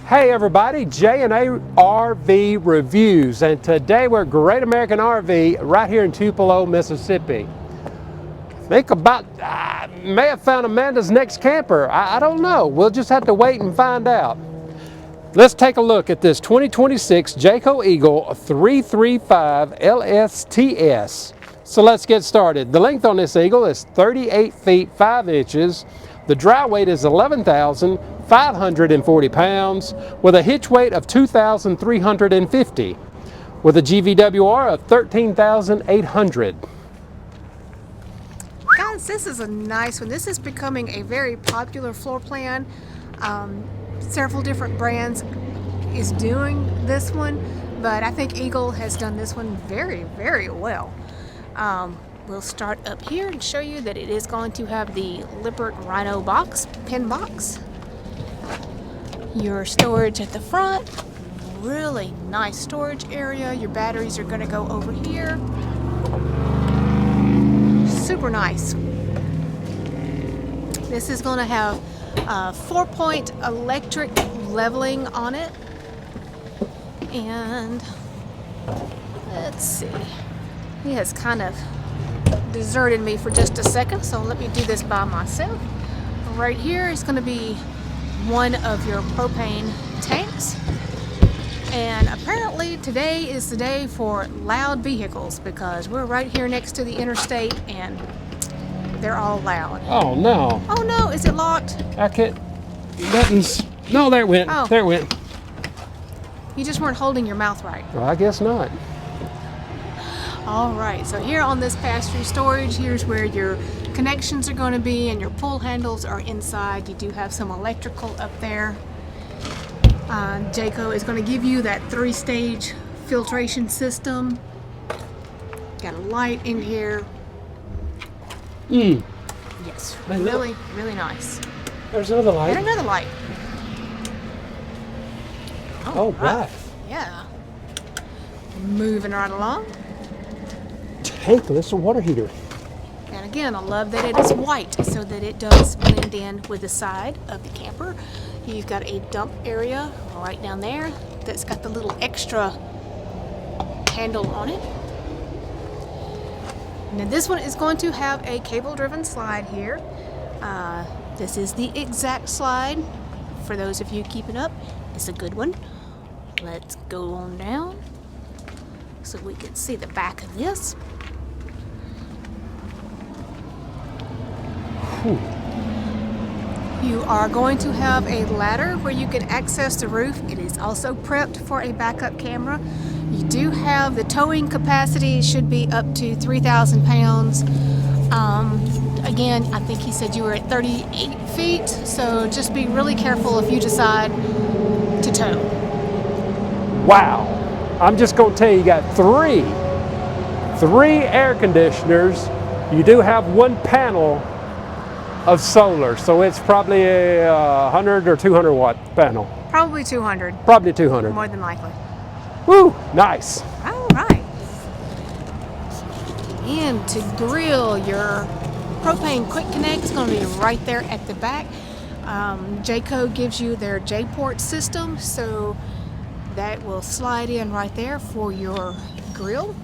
Hey everybody, RV Reviews, and today we're at Great American RV right here in Tupelo, Mississippi. Think about, may have found Amanda's next camper. I don't know. We'll just have to wait and find out. Let's take a look at this 2026 Jayco Eagle 335 LSTS. So let's get started. The length on this Eagle is 38 feet 5 inches. The dry weight is 11,540 pounds with a hitch weight of 2,350 with a GVWR of 13,800. Guys, this is a nice one. This is becoming a very popular floor plan. Several different brands is doing this one, but I think Eagle has done this one very, very well. We'll start up here and show you that it is going to have the Lippert Rhino box, pin box. Your storage at the front, really nice storage area. Your batteries are going to go over here. Super nice. This is going to have 4-point electric leveling on it. And let's see. He has kind of deserted me for just a second, so let me do this by myself. Right here is going to be one of your propane tanks. And apparently today is the day for loud vehicles because we're right here next to the interstate and they're all loud. Oh no. Oh no, is it locked? I can't. Buttons. No, there it went. Oh. There it went. You just weren't holding your mouth right. Well, I guess not. All right, so here on this pass-through storage, here's where your connections are going to be and your pull handles are inside. You do have some electrical up there. Jayco is going to give you that 3-stage filtration system. Got a light in here. Yes, really, really nice. There's another light. And another light. Oh, right. Yeah. Moving right along. Tankless water heater. And again, I love that it is white so that it does blend in with the side of the camper. You've got a dump area right down there that's got the little extra handle on it. Now this one is going to have a cable-driven slide here. This is the exact slide. For those of you keeping up, it's a good one. Let's go on down so we can see the back of this. You are going to have a ladder where you can access the roof. It is also prepped for a backup camera. You do have the towing capacity, should be up to 3,000 pounds. Again, I think he said you were at 38 feet, so just be really careful if you decide to tow. Wow. I'm just going to tell you, you got three air conditioners. You do have one panel of solar, so it's probably a 100 or 200 watt panel. Probably 200. Probably 200. More than likely. Woo, nice. All right. And to grill, your propane quick connect is going to be right there at the back. Jayco gives you their J-port system, so that will slide in right there for your grill.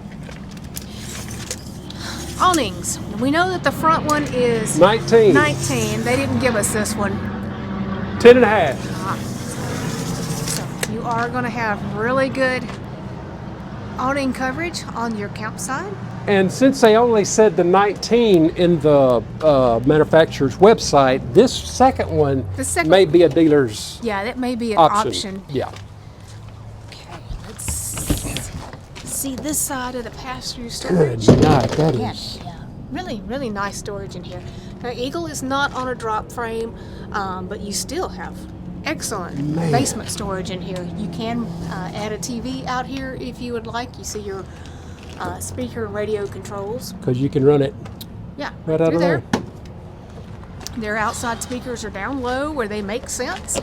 Awnings. We know that the front one is 19. They didn't give us this one. 10 and a half. So you are going to have really good awning coverage on your campsite. And since they only said the 19 in the manufacturer's website, this second one may be a dealer's Yeah, that may be an option. Yeah. Okay, let's see this side of the pass-through storage. Good night, that is. Yeah, really, really nice storage in here. Now, Eagle is not on a drop frame, but you still have excellent basement storage in here. You can add a TV out here if you would like. You see your speaker radio controls. Because you can run it right out of there. Their outside speakers are down low where they make sense.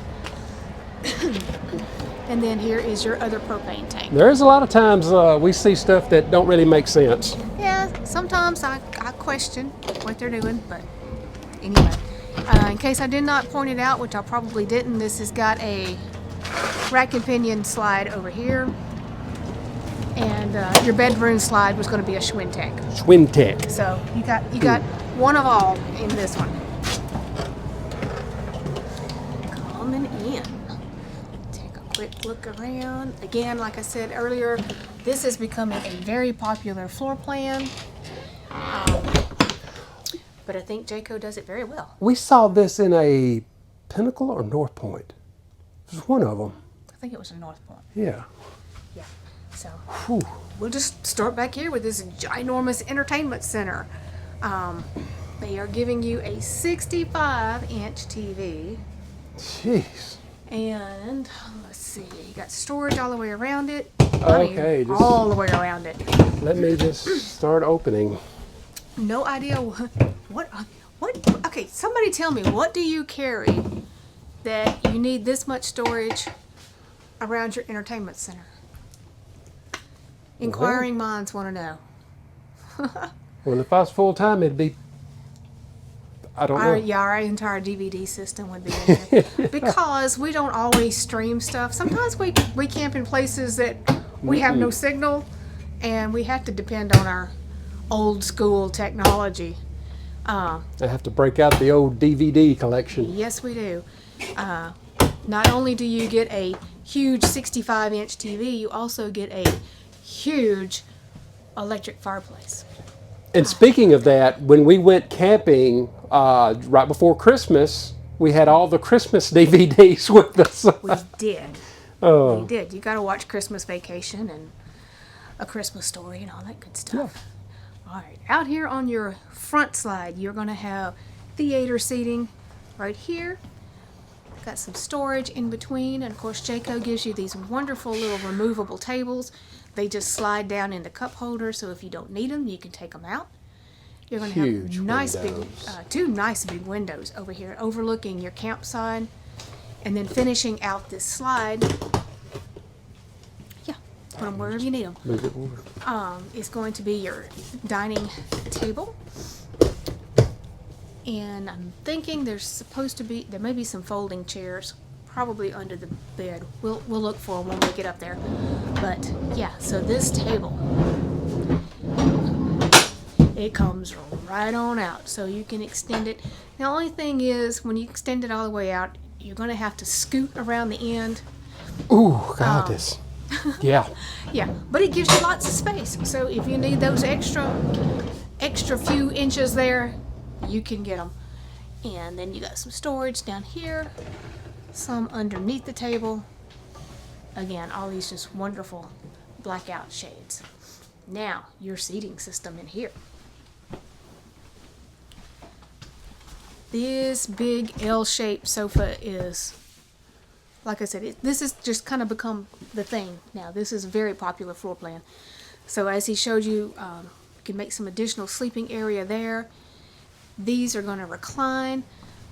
And then here is your other propane tank. There's a lot of times we see stuff that don't really make sense. Yeah, sometimes I question what they're doing, but anyway. In case I did not point it out, which I probably didn't, this has got a rack and pinion slide over here. And your bedroom slide was going to be a Schwintek. Schwintek. So you got one of all in this one. Coming in. Take a quick look around. Again, like I said earlier, this is becoming a very popular floor plan. But I think Jayco does it very well. We saw this in a Pinnacle or North Point. It was one of them. I think it was a North Point. Yeah. Yeah. So Whew. we'll just start back here with this ginormous entertainment center. They are giving you a 65-inch TV. Jeez. And let's see, you got storage all the way around it. Okay, just all the way around it. let me just start opening. No idea what. Okay, somebody tell me, what do you carry that you need this much storage around your entertainment center? Inquiring minds want to know. Well, if I was full time, it'd be, I don't know. Yeah, our entire DVD system would be in there. Because we don't always stream stuff. Sometimes we camp in places that we have no signal, and we have to depend on our old school technology. I have to break out the old DVD collection. Yes, we do. Not only do you get a huge 65-inch TV, you also get a huge electric fireplace. And speaking of that, when we went camping right before Christmas, we had all the Christmas DVDs with us. We did. Oh. We did. You got to watch Christmas Vacation and A Christmas Story and all that good stuff. All right, out here on your front slide, you're going to have theater seating right here. Got some storage in between, and of course Jayco gives you these wonderful little removable tables. They just slide down into cup holders, so if you don't need them, you can take them out. You're going to Huge have nice big, windows. two nice big windows over here overlooking your campsite, and then finishing out this slide. Yeah, put them wherever you need them. Move it over. Is going to be your dining table. And I'm thinking there may be some folding chairs, probably under the bed. We'll look for them when we get up there. But yeah, so this table, it comes right on out, so you can extend it. The only thing is, when you extend it all the way out, you're going to have to scoot around the end. Ooh, God, this. Yeah. Yeah, but it gives you lots of space. So if you need those extra few inches there, you can get them. And then you got some storage down here, some underneath the table. Again, all these just wonderful blackout shades. Now, your seating system in here. This big L-shaped sofa is, like I said, this has just kind of become the thing now. This is a very popular floor plan. So as he showed you, you can make some additional sleeping area there. These are going to recline.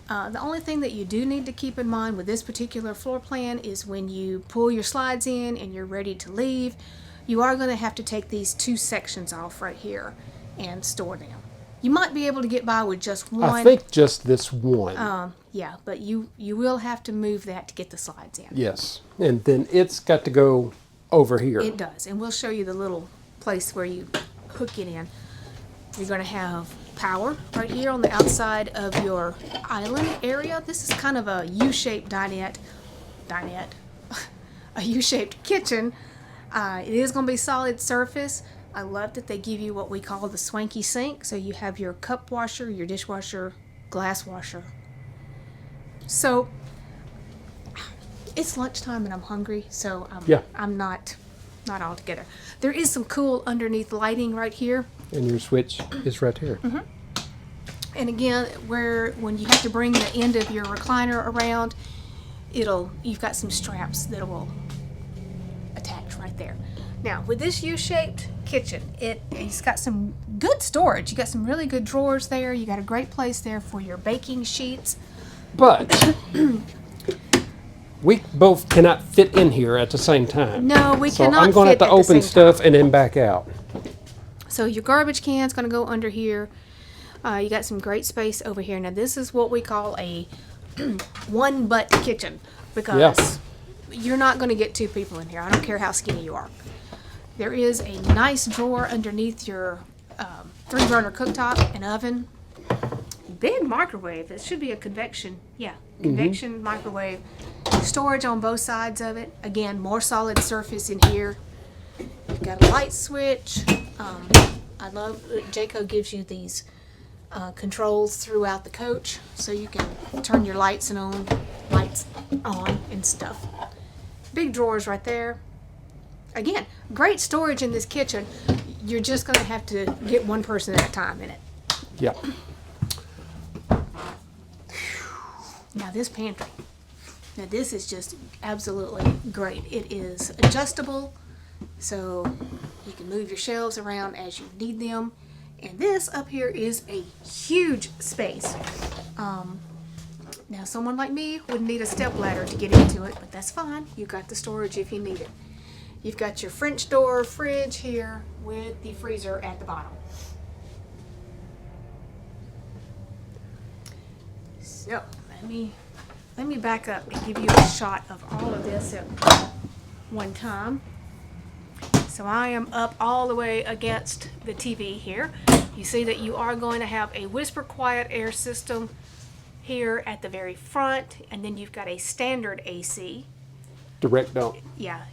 The only thing that you do need to keep in mind with this particular floor plan is when you pull your slides in and you're ready to leave, you are going to have to take these two sections off right here and store them. You might be able to get by with just one. I think just this one. Yeah, but you will have to move that to get the slides in. Yes. And then it's got to go over here. It does, and we'll show you the little place where you hook it in. You're going to have power right here on the outside of your island area. This is kind of a U-shaped dinette, a U-shaped kitchen. It is going to be solid surface. I love that they give you what we call the swanky sink. So you have your cup washer, your dishwasher, glass washer. So it's lunchtime and I'm hungry, so I'm not all together. There is some cool underneath lighting right here. And your switch is right here. Mm-hmm. And again, when you have to bring the end of your recliner around, you've got some straps that will attach right there. Now, with this U-shaped kitchen, it's got some good storage. You got some really good drawers there. You got a great place there for your baking sheets. But we both cannot fit in here at the same time. No, we so cannot I'm going to have fit to at the open same stuff time. and then back out. So your garbage can's going to go under here. You got some great space over here. Now, this is what we call a one-butt kitchen because you're not going to get 2 people in here. I don't care how skinny you are. There is a nice drawer underneath your 3-burner cooktop and oven. Big microwave. It should be a convection. Yeah, convection microwave. Storage on both sides of it. Again, more solid surface in here. You've got a light switch. I love Jayco gives you these controls throughout the coach, so you can turn your lights on and stuff. Big drawers right there. Again, great storage in this kitchen. You're just going to have to get one person at a time in it. Yeah. Now this pantry. Now this is just absolutely great. It is adjustable, so you can move your shelves around as you need them. And this up here is a huge space. Now someone like me would need a step ladder to get into it, but that's fine. You got the storage if you need it. You've got your French door fridge here with the freezer at the bottom. So let me back up and give you a shot of all of this at one time. So I am up all the way against the TV here. You see that you are going to have a whisper quiet air system here at the very front, and then you've got a standard AC. Direct dump. Yeah,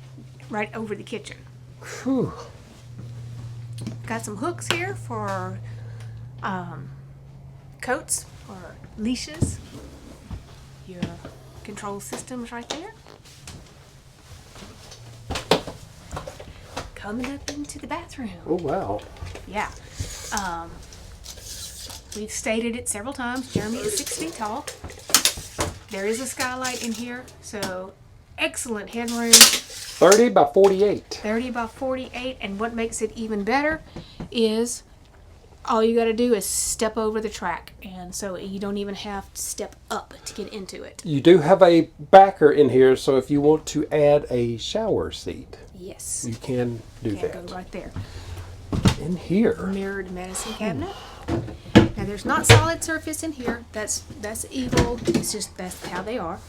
right over the kitchen. Whew. Got some hooks here for coats or leashes. Your control system's right there. Coming up into the bathroom. Oh, wow. Yeah. We've stated it several times. Jeremy is 6 feet tall. There is a skylight in here, so excellent headroom. 30 by 48. 30 by 48, and what makes it even better is all you got to do is step over the track, and so you don't even have to step up to get into it. You do have a backer in here, so if you want to add a shower seat, Yes. you can do Can that. go right there. In here. Mirrored medicine cabinet. Now there's not solid surface in here. That's Eagle. It's just that's how they are.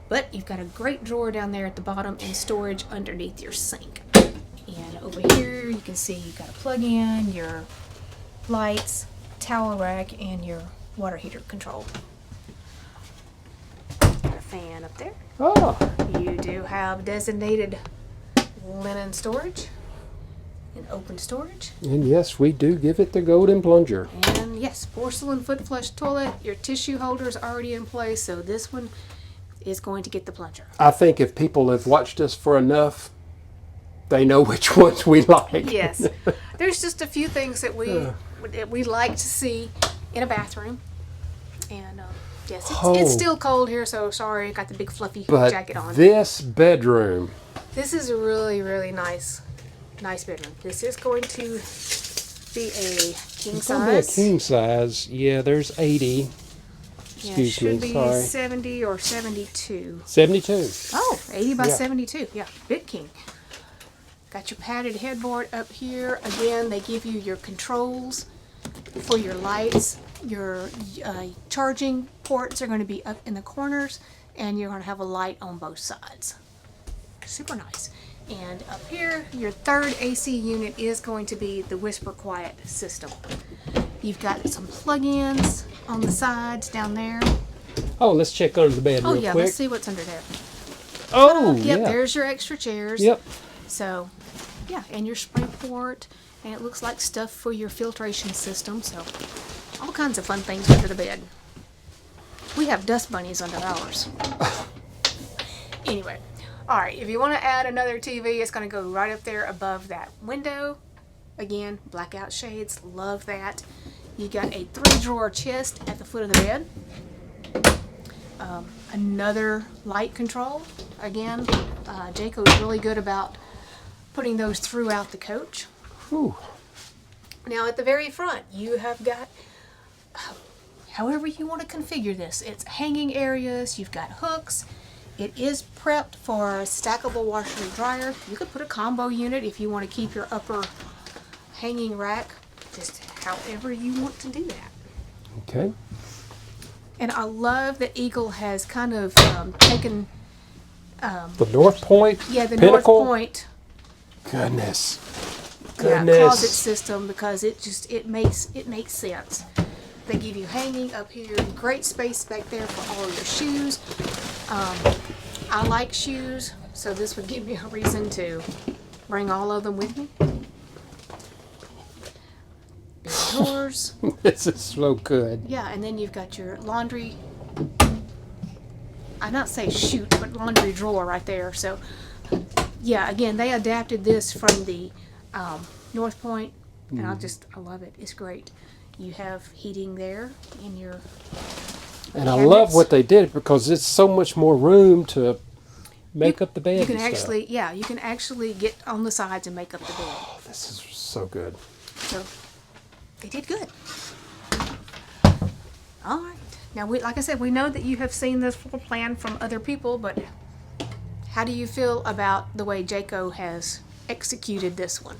But you've got a great drawer down there at the bottom and storage underneath your sink. And over here you can see you've got a plug-in, your lights, towel rack, and your water heater control. Got a fan up there. Oh, You do have designated linen storage and open storage. and yes, we do give it the golden plunger. And yes, porcelain foot flush toilet. Your tissue holder is already in place, so this one is going to get the plunger. I think if people have watched us for enough, they know which ones we like. Yes, there's just a few things that we like to see in a bathroom. And yes, it's still cold here, so sorry, I got the big fluffy But jacket on. this bedroom, This is a really, really nice bedroom. This is going to be a king it's gonna be a size. king size. Yeah, there's 80. Yeah, Excuse should me, be sorry. 70 or 72. 72. Oh, 80 by Yeah. 72. Yeah, big king. Got your padded headboard up here. Again, they give you your controls for your lights. Your charging ports are going to be up in the corners, and you're going to have a light on both sides. Super nice. And up here, your third AC unit is going to be the Whisper Quiet system. You've got some plug-ins on the sides down there. Oh, let's check under the bed Oh real yeah, quick. let's see what's under there. Oh, Yep, yeah. there's your extra chairs. Yep. So, yeah, and your spray port, and it looks like stuff for your filtration system. So, all kinds of fun things under the bed. We have dust bunnies under ours. Anyway, all right, if you want to add another TV, it's going to go right up there above that window. Again, blackout shades, love that. You got a 3-drawer chest at the foot of the bed. Another light control. Again, Jayco is really good about putting those throughout the coach. Whew. Now at the very front, you have got, however you want to configure this, it's hanging areas, you've got hooks. It is prepped for a stackable washer and dryer. You could put a combo unit if you want to keep your upper hanging rack, just however you want to do that. Okay. And I love that Eagle has kind of taken The North Point? Yeah, the Pinnacle? North Point. Goodness. Yeah, Goodness. closet system, because it makes sense. They give you hanging up here, great space back there for all your shoes. I like shoes, so this would give me a reason to bring all of them with me. Big drawers. This is so good. Yeah, and then you've got your laundry. I'd not say chute, but laundry drawer right there. So, yeah, again, they adapted this from the North Point, and I love it. It's great. You have heating there in your And I cabinets. love what they did because it's so much more room to make up the bed. You can and stuff. actually, yeah, you can actually get on the sides and make up the bed. Oh, this is so good. So they did good. All right. Now, like I said, we know that you have seen this floor plan from other people, but how do you feel about the way Jayco has executed this one?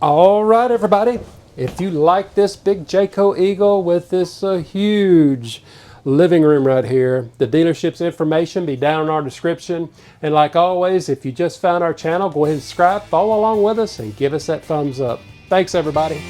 All right, everybody. If you like this big Jayco Eagle with this huge living room right here, the dealership's information be down in our description. And like always, if you just found our channel, go ahead and subscribe, follow along with us, and give us that thumbs up. Thanks, everybody.